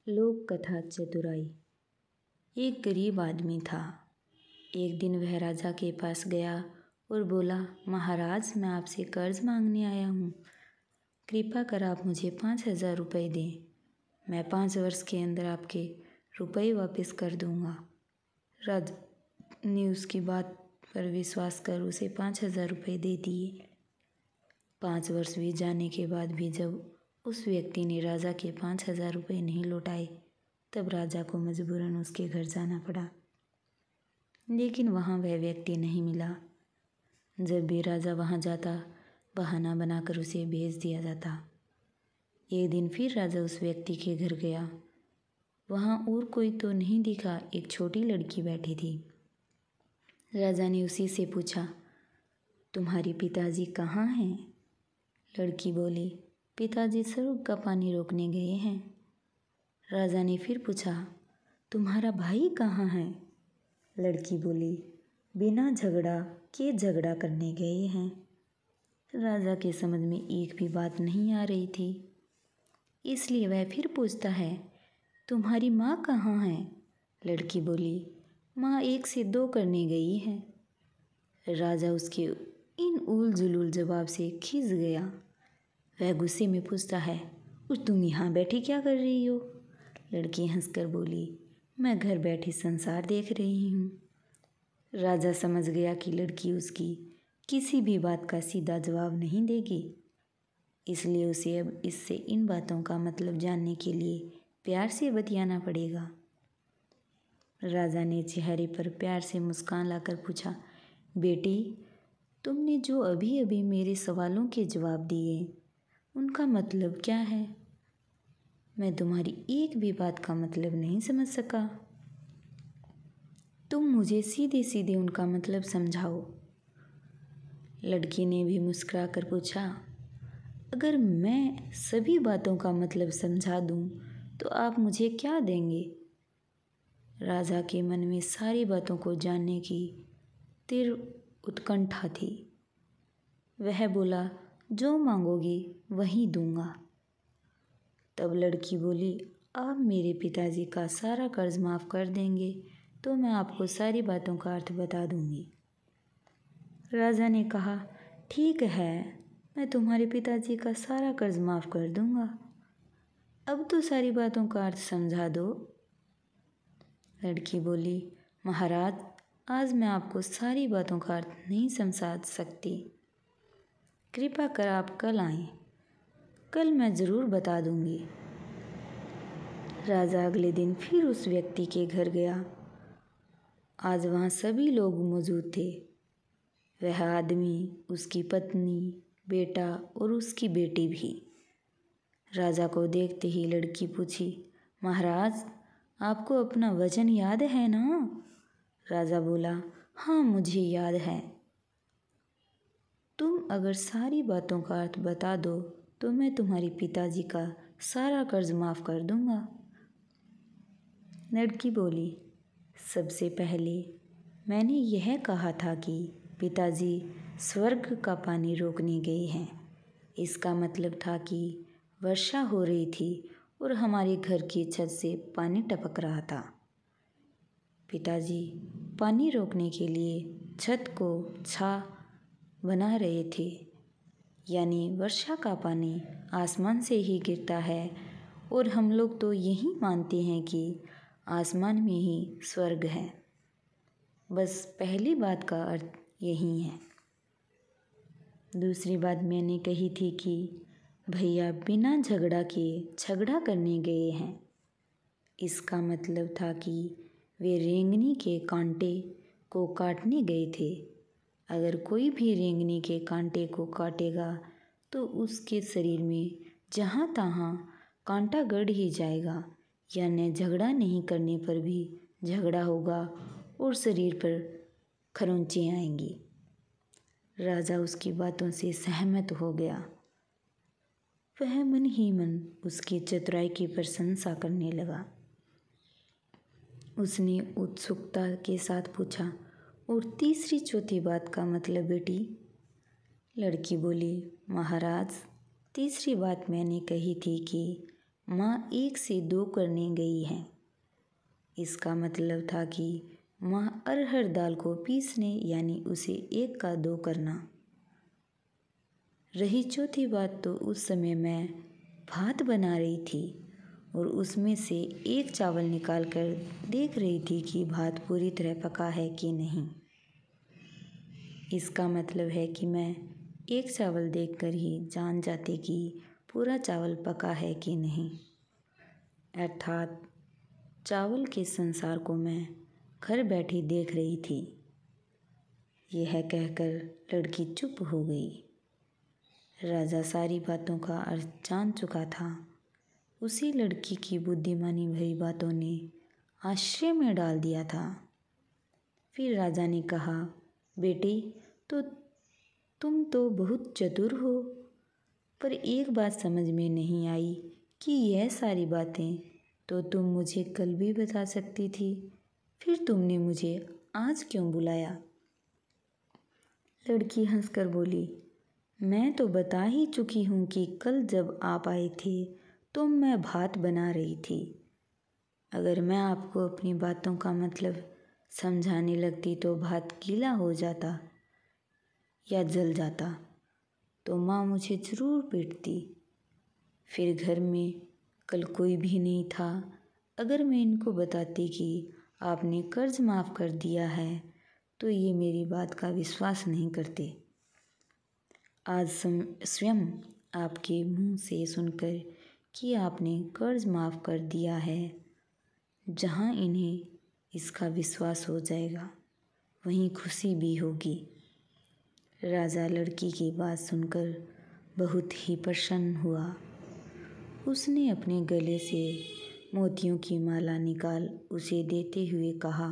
लोक कथा चतुराई। एक गरीब आदमी था। एक दिन वह राजा के पास गया और बोला, महाराज, मैं आपसे कर्ज मांगने आया हूँ। कृपा कर आप मुझे 5,000 रुपये दें। मैं 5 वर्ष के अंदर आपके रुपये वापस कर दूँगा। राजा ने उसकी बात पर विश्वास कर उसे 5,000 रुपये दे दिए। 5 वर्ष बीत जाने के बाद भी जब उस व्यक्ति ने राजा के 5,000 रुपये नहीं लौटाए, तब राजा को मजबूरन उसके घर जाना पड़ा। लेकिन वहाँ वह व्यक्ति नहीं मिला। जब भी राजा वहाँ जाता, बहाना बनाकर उसे भेज दिया जाता। एक दिन फिर राजा उस व्यक्ति के घर गया। वहाँ और कोई तो नहीं दिखा, एक छोटी लड़की बैठी थी। राजा ने उसी से पूछा, तुम्हारे पिताजी कहाँ हैं? लड़की बोली, पिताजी सड़क का पानी रोकने गए हैं। राजा ने फिर पूछा, तुम्हारा भाई कहाँ है? लड़की बोली, बिना झगड़ा के झगड़ा करने गए हैं। राजा के समझ में एक भी बात नहीं आ रही थी, इसलिए वह फिर पूछता है, तुम्हारी माँ कहाँ है? लड़की बोली, माँ 1 से 2 करने गई है। राजा उसके इन उल जुलूल जवाब से खिंच गया। वह गुस्से में पूछता है, और तुम यहाँ बैठी क्या कर रही हो? लड़की हंसकर बोली, मैं घर बैठी संसार देख रही हूँ। राजा समझ गया कि लड़की उसकी किसी भी बात का सीधा जवाब नहीं देगी, इसलिए उसे अब इससे इन बातों का मतलब जानने के लिए प्यार से बतियाना पड़ेगा। राजा ने चेहरे पर प्यार से मुस्कान लाकर पूछा, बेटी, तुमने जो अभी अभी मेरे सवालों के जवाब दिए, उनका मतलब क्या है? मैं तुम्हारी एक भी बात का मतलब नहीं समझ सका। तुम मुझे सीधे सीधे उनका मतलब समझाओ। लड़की ने भी मुस्कुरा कर पूछा, अगर मैं सभी बातों का मतलब समझा दूं, तो आप मुझे क्या देंगे? राजा के मन में सारी बातों को जानने की तीव्र उत्कंठा थी। वह बोला, जो मांगोगी वही दूंगा। तब लड़की बोली, आप मेरे पिताजी का सारा कर्ज माफ़ कर देंगे तो मैं आपको सारी बातों का अर्थ बता दूंगी। राजा ने कहा, ठीक है, मैं तुम्हारे पिताजी का सारा कर्ज माफ़ कर दूंगा। अब तो सारी बातों का अर्थ समझा दो। लड़की बोली, महाराज, आज मैं आपको सारी बातों का अर्थ नहीं समझा सकती। कृपा कर आप कल आएं। कल मैं ज़रूर बता दूंगी। राजा अगले दिन फिर उस व्यक्ति के घर गया। आज वहाँ सभी लोग मौजूद थे। वह आदमी, उसकी पत्नी, बेटा और उसकी बेटी भी। राजा को देखते ही लड़की पूछी, महाराज, आपको अपना वचन याद है ना? राजा बोला, हाँ, मुझे याद है। तुम अगर सारी बातों का अर्थ बता दो तो मैं तुम्हारे पिताजी का सारा कर्ज माफ़ कर दूंगा। लड़की बोली, सबसे पहले मैंने यह कहा था कि पिताजी स्वर्ग का पानी रोकने गए हैं। इसका मतलब था कि वर्षा हो रही थी और हमारे घर की छत से पानी टपक रहा था। पिताजी पानी रोकने के लिए छत को छा बना रहे थे, यानी वर्षा का पानी आसमान से ही गिरता है और हम लोग तो यही मानते हैं कि आसमान में ही स्वर्ग है। बस पहली बात का अर्थ यही है। दूसरी बात मैंने कही थी कि भैया बिना झगड़ा किए झगड़ा करने गए हैं। इसका मतलब था कि वे रेंगनी के कांटे को काटने गए थे। अगर कोई भी रेंगनी के कांटे को काटेगा तो उसके शरीर में जहाँ तहाँ कांटा गड़ ही जाएगा, यानी झगड़ा नहीं करने पर भी झगड़ा होगा और शरीर पर खरोंचें आएंगी। राजा उसकी बातों से सहमत हो गया। वह मन ही मन उसकी चतुराई की प्रशंसा करने लगा। उसने उत्सुकता के साथ पूछा, और तीसरी चौथी बात का मतलब बेटी? लड़की बोली, महाराज, तीसरी बात मैंने कही थी कि माँ 1 से 2 करने गई हैं। इसका मतलब था कि माँ अरहर दाल को पीसने यानी उसे 1 का 2 करना। रही चौथी बात तो उस समय मैं भात बना रही थी और उसमें से 1 चावल निकाल कर देख रही थी कि भात पूरी तरह पका है कि नहीं। इसका मतलब है कि मैं 1 चावल देखकर ही जान जाती कि पूरा चावल पका है कि नहीं। अर्थात चावल के संसार को मैं घर बैठी देख रही थी। यह कहकर लड़की चुप हो गई। राजा सारी बातों का अर्थ जान चुका था। उसी लड़की की बुद्धिमानी भरी बातों ने आश्चर्य में डाल दिया था। फिर राजा ने कहा, बेटी तो तुम तो बहुत चतुर हो, पर एक बात समझ में नहीं आई कि यह सारी बातें तो तुम मुझे कल भी बता सकती थी, फिर तुमने मुझे आज क्यों बुलाया? लड़की हंसकर बोली, मैं तो बता ही चुकी हूँ कि कल जब आप आए थे तो मैं भात बना रही थी। अगर मैं आपको अपनी बातों का मतलब समझाने लगती तो भात गीला हो जाता या जल जाता तो माँ मुझे ज़रूर पीटती। फिर घर में कल कोई भी नहीं था। अगर मैं इनको बताती कि आपने कर्ज माफ़ कर दिया है तो ये मेरी बात का विश्वास नहीं करते। आज स्वयं आपके मुंह से सुनकर कि आपने कर्ज माफ़ कर दिया है, जहाँ इन्हें इसका विश्वास हो जाएगा वहीं खुशी भी होगी। राजा लड़की की बात सुनकर बहुत ही प्रसन्न हुआ। उसने अपने गले से मोतियों की माला निकाल उसे देते हुए कहा,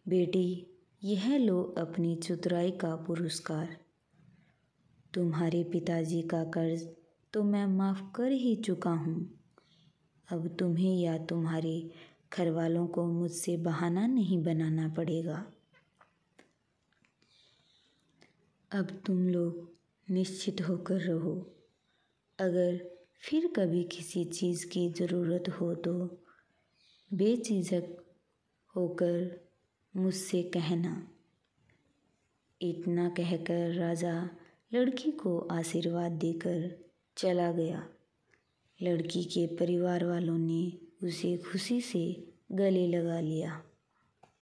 बेटी यह लो अपनी चतुराई का पुरस्कार। तुम्हारे पिताजी का कर्ज तो मैं माफ़ कर ही चुका हूँ। अब तुम्हें या तुम्हारे घर वालों को मुझसे बहाना नहीं बनाना पड़ेगा। अब तुम लोग निश्चित होकर रहो। अगर फिर कभी किसी चीज़ की ज़रूरत हो तो बेझिझक होकर मुझसे कहना। इतना कहकर राजा लड़की को आशीर्वाद देकर चला गया। लड़की के परिवार वालों ने उसे खुशी से गले लगा लिया।